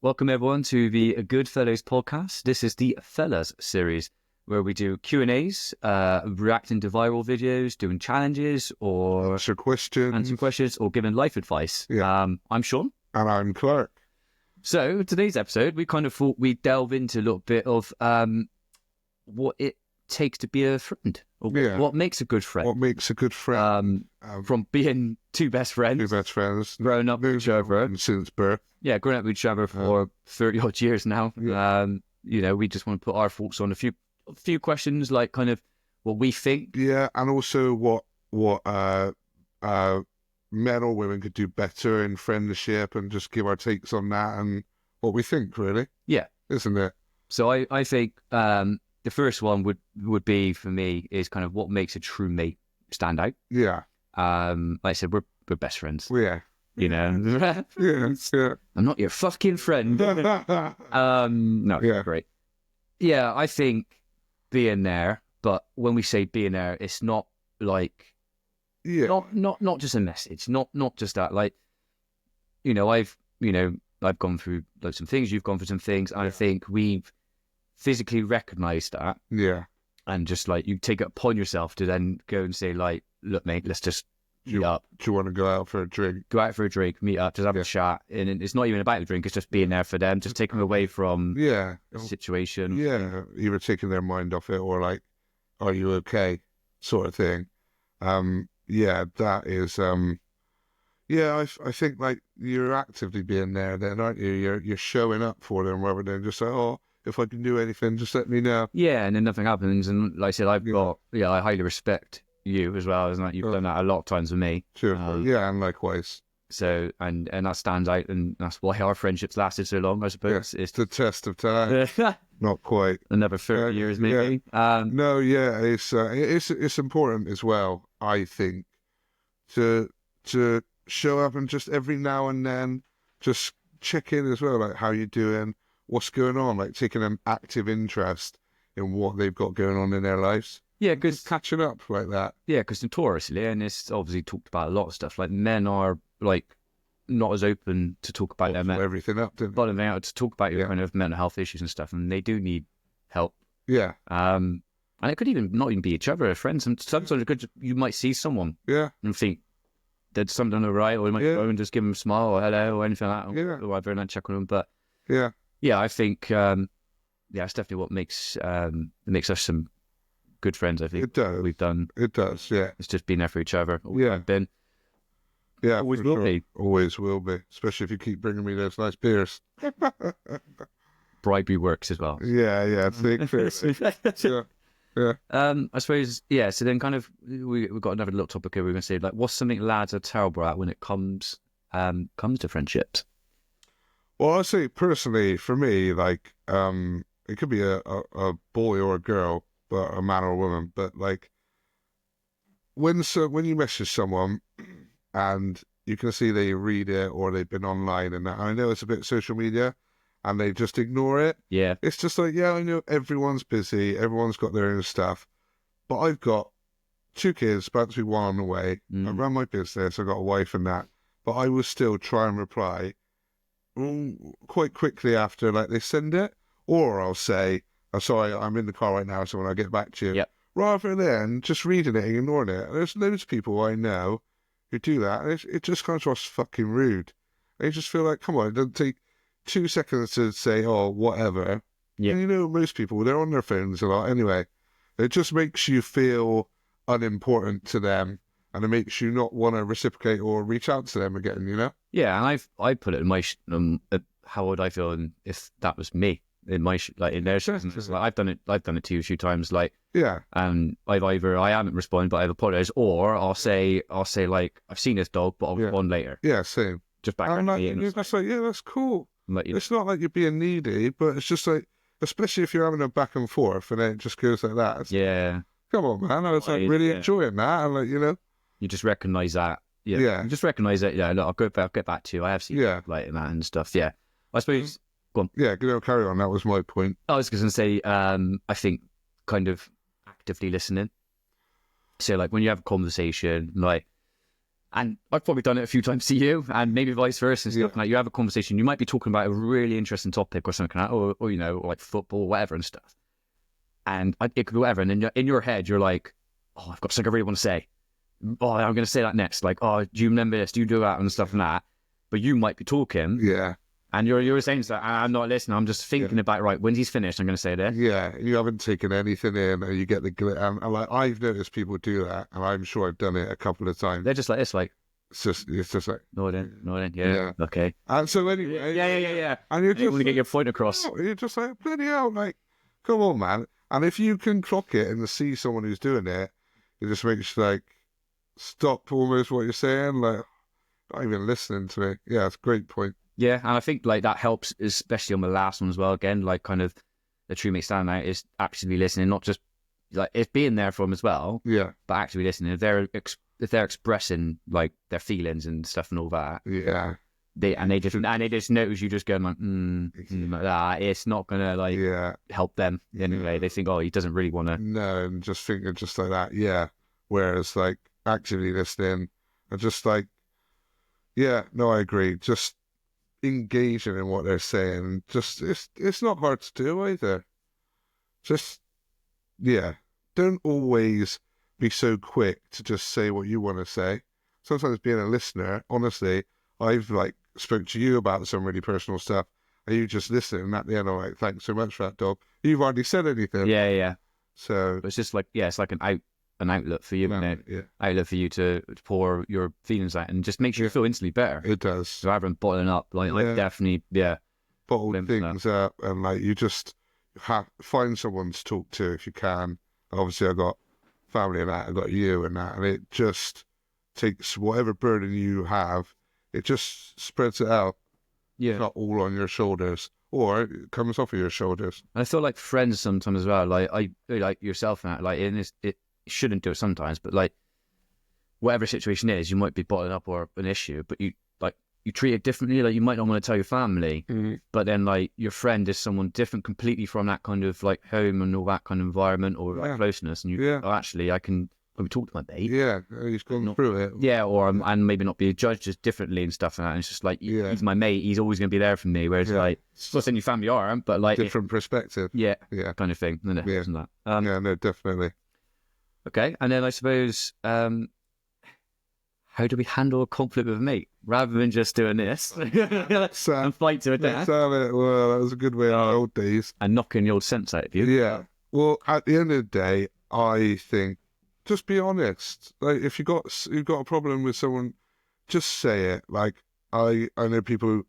Welcome everyone to the Goodfellas podcast. This is the Fellas series where we do Q&As, reacting to viral videos, doing challenges or answering questions or giving life advice. Yeah. I'm Shaun. And I'm Clarke. So today's episode, we kind of thought we'd delve into a little bit of what it takes to be a friend. Or what makes a good friend. What makes a good friend. From being two best friends. Growing up with each other. Since birth. Yeah, growing up with each other for 30 odd years now. Yeah. We just want to put our thoughts on a few questions, like kind of what we think. Yeah, and also what men or women could do better in friendship, and just give our takes on that and what we think, really. Yeah. Isn't it? So I think the first one would be, for me, is kind of what makes a true mate stand out. Yeah. Like I said, we're best friends. Yeah. You know? Yeah. I'm not your fucking friend. No, Yeah. Great. Yeah, I think being there, but when we say being there, it's not like, not just a message, not just that. Like, I've gone through loads of things, you've gone through some things, and I think we've physically recognized that. Yeah. And just like, you take it upon yourself to then go and say, like, look, mate, let's just meet up. Do you want to go out for a drink? Go out for a drink, meet up, just have a chat. And it's not even about the drink, it's just being there for them, just taking them away from the situation. Yeah, either taking their mind off it or like, are you okay, sort of thing. That is, I think like you're actively being there then, aren't you? You're showing up for them rather than just like, oh, if I can do anything, just let me know. Yeah, and then nothing happens. And like I said, I highly respect you as well, isn't it? You've done that a lot of times with me. Sure. And likewise. So, and that stands out, and that's why our friendships lasted so long, I suppose. It's the test of time. Not quite. Another 30 years, maybe. It's important as well, I think, to show up and just every now and then just check in as well, like how you doing, what's going on, like taking an active interest in what they've got going on in their lives. Yeah, because catching up like that. Yeah, because notoriously, and it's obviously talked about a lot of stuff, like men are like not as open to talk about their mental everything up, didn't they? Bottoming out to talk about your kind of mental health issues and stuff, and they do need help. Yeah. And it could not even be each other, friends. And sometimes you might see someone. Yeah. And think did something all right, or you might go and just give them a smile or hello or anything like that. Yeah. Or whatever, and then check on them. But yeah, I think it's definitely what makes us some good friends. I think it does. We've done. It does. Yeah. It's just being there for each other. Been. Yeah, always will be. Always will be. Especially if you keep bringing me those nice beers. Bribery works as well. Yeah. Think Yeah. I suppose. Yeah. So then, kind of, we've got another little topic here. We're going to say, like, what's something lads are terrible at when it comes to friendships? Well, I say personally, for me, like, it could be a boy or a girl, but a man or a woman. But like, when you message someone and you can see they read it or they've been online and that, I know it's a bit social media, and they just ignore it. Yeah. It's just like, I know everyone's busy, everyone's got their own stuff, but I've got 2 kids, about to be 1 on the way. I run my business, I've got a wife and that, but I will still try and reply quite quickly after like they send it, or I'll say, I'm sorry, I'm in the car right now, so when I get back to you. Yep. Rather than just reading it and ignoring it. And there's loads of people I know who do that, and it just comes across fucking rude. And you just feel like, come on, it doesn't take 2 seconds to say, oh, whatever. Yeah. And most people, they're on their phones a lot anyway. It just makes you feel unimportant to them, and it makes you not want to reciprocate or reach out to them again, Yeah, and I put it in my how would I feel if that was me in my like in their shoes? Like, I've done it to you a few times, like, and I haven't responded, but I've apologized, or I'll say like, I've seen this dog, but I'll respond later. Yeah, same. Just back at me. You're just like, that's cool. Like, it's not like you're being needy, but it's just like, especially if you're having a back and forth, and then it just goes like that. Come on, man. I was like really enjoying that, and like, you just recognize that. Yeah. You just recognize that. Yeah, look, I'll get back to you. I have seen like that and stuff. Yeah. I suppose. Go on. Yeah, carry on. That was my point. I was going to say, I think kind of actively listening. So like when you have a conversation, like And I've probably done it a few times to you, and maybe vice versa and stuff. Yeah. Like you have a conversation, you might be talking about a really interesting topic or something, like that, or you know, or like football, whatever and stuff. And it could be whatever. And then in your head, you're like, oh, I've got something I really want to say. Oh, I'm going to say that next. Like, oh, do you remember this? Do you do that and stuff and that? But you might be talking, Yeah. and you're saying that I'm not listening. I'm just thinking about, right, when he's finished, I'm going to say this. Yeah, you haven't taken anything in, and you get the and like I've noticed people do that, and I'm sure I've done it a couple of times. They're just like this, like, it's just like no, yeah, okay. And so anyway, Yeah. and you're just want to get your point across. You're just like, bloody hell, like, come on, man. And if you can clock it and see someone who's doing it, it just makes you like stop almost what you're saying, like not even listening to me. Yeah, it's a great point. Yeah, and I think like that helps, especially on the last one as well. Again, like kind of the true mate stand out is actively listening, not just like it's being there for them as well. Yeah, but actively listening. If they're expressing like their feelings and stuff and all that. Yeah. They just notice you just going like, like that. It's not gonna like help them anyway. They think, oh, he doesn't really want to. No, and just thinking just like that. Yeah. Whereas like actively listening and just like, yeah, no, I agree. Just engaging in what they're saying. Just it's not hard to do either. Just don't always be so quick to just say what you want to say. Sometimes being a listener, honestly, I've like spoke to you about some really personal stuff, and you just listen, and at the end I'm like, thanks so much for that, dog. You've hardly said anything. Yeah. So it's just like it's like an outlet for you, outlet for you to pour your feelings out, and just makes you feel instantly better. It does. So rather than bottling up, like definitely, bottle things up, and like you just find someone to talk to if you can. Obviously, I got family and that, I got you and that, and it just takes whatever burden you have, it just spreads it out. Yeah, it's not all on your shoulders, or it comes off of your shoulders. And I feel like friends sometimes as well. Like I like yourself and that, like it shouldn't do it sometimes, but like whatever situation is, you might be bottling up or an issue, but you treat it differently. Like you might not want to tell your family, but then like your friend is someone different completely from that kind of like home and all that kind of environment or like closeness. And actually I can talk to my mate. Yeah, he's gone through it. Yeah, or and maybe not be judged as differently and stuff. And that. And it's just like he's my mate. He's always going to be there for me. Whereas like, not saying your family aren't, but like different perspective. Yeah, kind of thing. Isn't it? Yeah, Isn't that? No, definitely. Okay, and then I suppose. How do we handle a conflict with a mate rather than just doing this and fight to a death? Well, that was a good way in the old days. And knocking the old sense out of you. Yeah. Well, at the end of the day, I think just be honest. Like if you've got a problem with someone, just say it. Like I know people who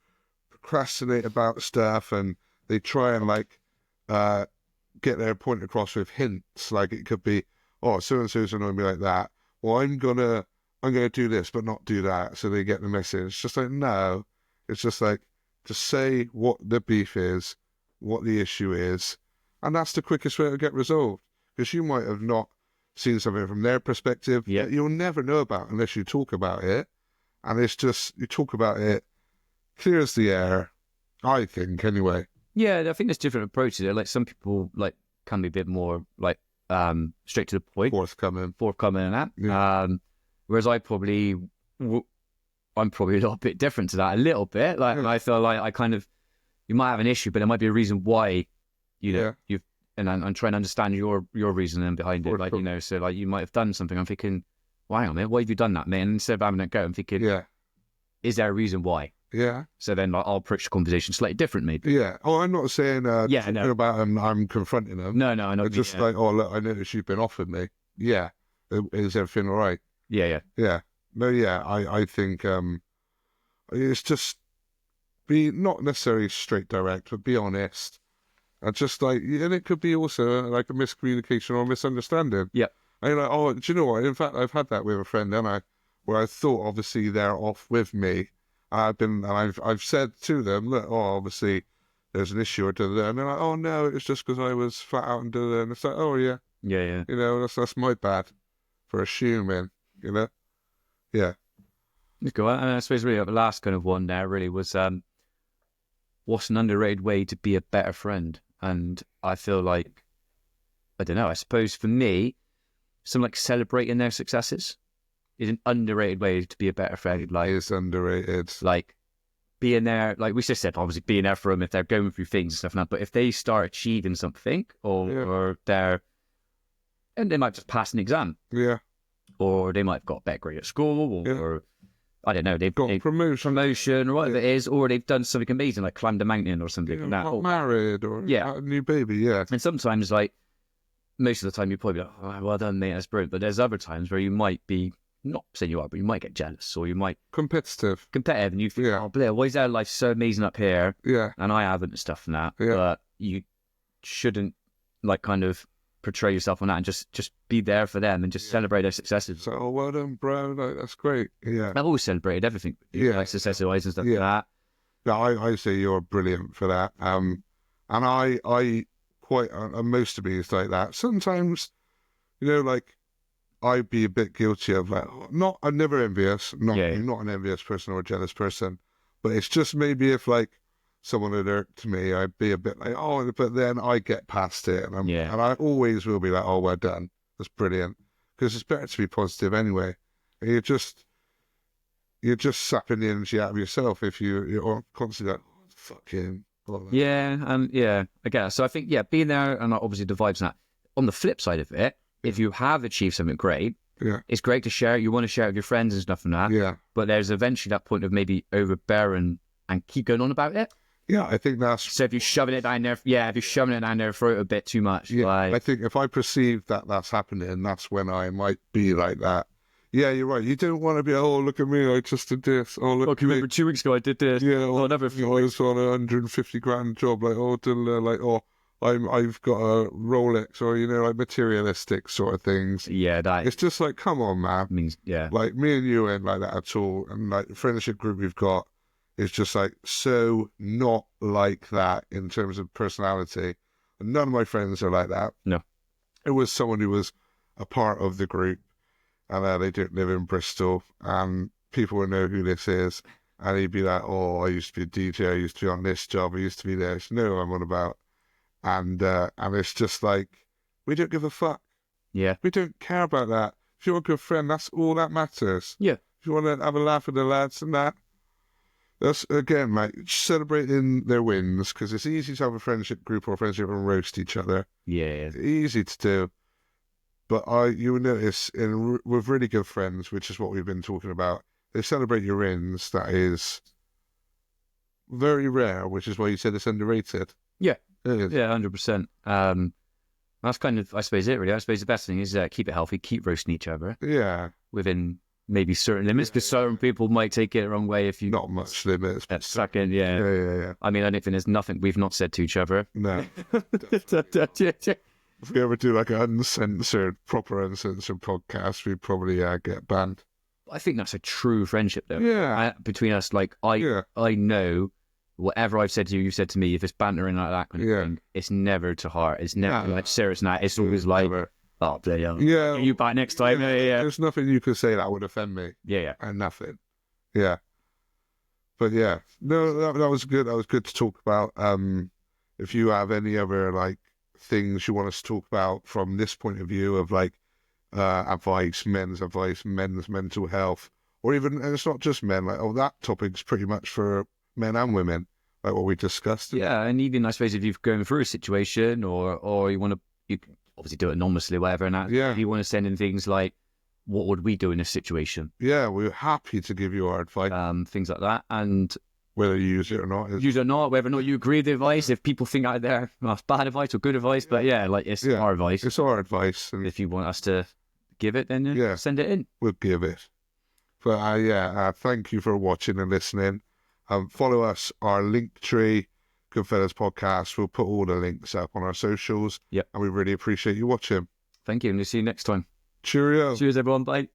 procrastinate about stuff and they try and like get their point across with hints. Like it could be, oh, so and so's annoying me like that. Well, I'm gonna do this, but not do that, so they get the message. It's just like, no. It's just like, just say what the beef is, what the issue is, and that's the quickest way to get resolved. Because you might have not seen something from their perspective that you'll never know about unless you talk about it. And it's just, you talk about it, clears the air, I think, anyway. Yeah, I think there's different approaches. Like some people like can be a bit more like straight to the point. Forthcoming and that. Yeah. Whereas I'm probably a little bit different to that, a little bit. Like I feel like I kind of, you might have an issue, but there might be a reason why, you've, and I'm trying to understand your reasoning behind it. Like, so like you might have done something. I'm thinking, well, hang on a minute, why have you done that, man? And instead of having it go, I'm thinking, is there a reason why? Yeah. So then like, I'll approach the conversation slightly different, maybe. Yeah. Oh, I'm not saying about him, I'm confronting them. No, I know. It's just like, oh, look, I noticed you've been off with me. Yeah. Is everything all right? Yeah. No, I think it's just be not necessarily straight direct, but be honest. And just like, and it could be also like a miscommunication or a misunderstanding. Yeah. And you're like, oh, do you know what? In fact, I've had that with a friend, where I thought obviously they're off with me. I've said to them, look, oh, obviously there's an issue or da-da-da. And they're like, oh no, it's just because I was flat out and da-da-da. And it's like, oh yeah. Yeah. That's my bad for assuming. Yeah. Let's go on. And I suppose really the last kind of one there really was what's an underrated way to be a better friend? And I feel like, I don't know, I suppose for me, some like celebrating their successes. is an underrated way to be a better friend. Like, It's underrated. like being there, like we just said, obviously being there for them if they're going through things and stuff like that. But if they start achieving something, or and they might just pass an exam, or they might have got a better grade at school, or I don't know, they've got promotion or whatever it is, or they've done something amazing, like climbed a mountain or something like that. Got married, or had a new baby, And sometimes, like, most of the time, you're probably like, oh, well done, mate, that's brilliant. But there's other times where you might be, not saying you are, but you might get jealous, or you might... Competitive, and you think, oh, Blair, why is their life so amazing up here? And I haven't and stuff and that. But you shouldn't, like, kind of portray yourself on that, and just be there for them and just celebrate their successes. So, well done, bro. Like, that's great. I've always celebrated everything. Like success-wise and stuff like that. No, I say you're brilliant for that. And I quite, most of me is like that. Sometimes, like, I'd be a bit guilty of like, I'm never envious. I'm not an envious person or a jealous person, but it's just maybe if like someone had irked me, I'd be a bit like, oh, but then I get past it, and and I always will be like, oh, well done, that's brilliant, because it's better to be positive anyway. And you're just sapping the energy out of yourself if you're constantly like, oh, fuck him. I guess. So I think being there, and obviously the vibes and that. On the flip side of it, if you have achieved something great, it's great to share it. You want to share it with your friends and stuff and that. But there's eventually that point of maybe overbearing and keep going on about it. I think that's... So if you're shoving it down there, if you're shoving it down there for a bit too much. I think if I perceive that that's happening, that's when I might be like that. Yeah, you're right. You don't want to be, oh, look at me, I just did this. Oh, look can you remember 2 weeks ago I did this? I was on a 150 grand job, like, I've got a Rolex, or, like materialistic sort of things. It's just like, come on, man. Like, me and you ain't like that at all. And like the friendship group we've got is just like so not like that in terms of personality. And none of my friends are like that. No. It was someone who was a part of the group, and they don't live in Bristol, and people will know who this is. And he'd be like, oh, I used to be a DJ, I used to be on this job, I used to be there. So know what I'm on about. And it's just like, we don't give a fuck. We don't care about that. If you're a good friend, that's all that matters. If you want to have a laugh with the lads and that, that's, again, mate, celebrating their wins, because it's easy to have a friendship group or a friendship and roast each other. It's easy to do. But you will notice with really good friends, which is what we've been talking about, they celebrate your wins. That is very rare, which is why you said it's underrated. Yeah, 100%. That's kind of, I suppose, it really. I suppose the best thing is keep it healthy, keep roasting each other. Within maybe certain limits, because certain people might take it the wrong way if you... Not much limits. Second, I mean, I don't think there's nothing we've not said to each other. No. If we ever do like an proper uncensored podcast, we'd probably get banned. I think that's a true friendship, though. Between us, like, I know whatever I've said to you, you've said to me, if it's bantering like that kind of thing, it's never to heart. It's never like serious now. It's always like, oh, bloody hell. You back next time. There's nothing you could say that would offend me. And nothing. But no, that was good. That was good to talk about. If you have any other like things you want us to talk about from this point of view of like advice, men's mental health, or even, and it's not just men, like, that topic's pretty much for men and women, like what we discussed. And even, I suppose, if you're going through a situation or you want to, you can obviously do it anonymously, whatever, and that, if you want to send in things like, what would we do in this situation? We're happy to give you our advice. Things like that, and whether you use it or not. Whether or not you agree with the advice, if people think out there, well, it's bad advice or good advice, but like, it's our advice. It's our advice. And if you want us to give it, then send it in. We'll give it. But thank you for watching and listening. Follow us, our Linktree, Goodfellas Podcast. We'll put all the links up on our socials. And we really appreciate you watching. Thank you, and we'll see you next time. Cheerio. Cheers, everyone. Bye.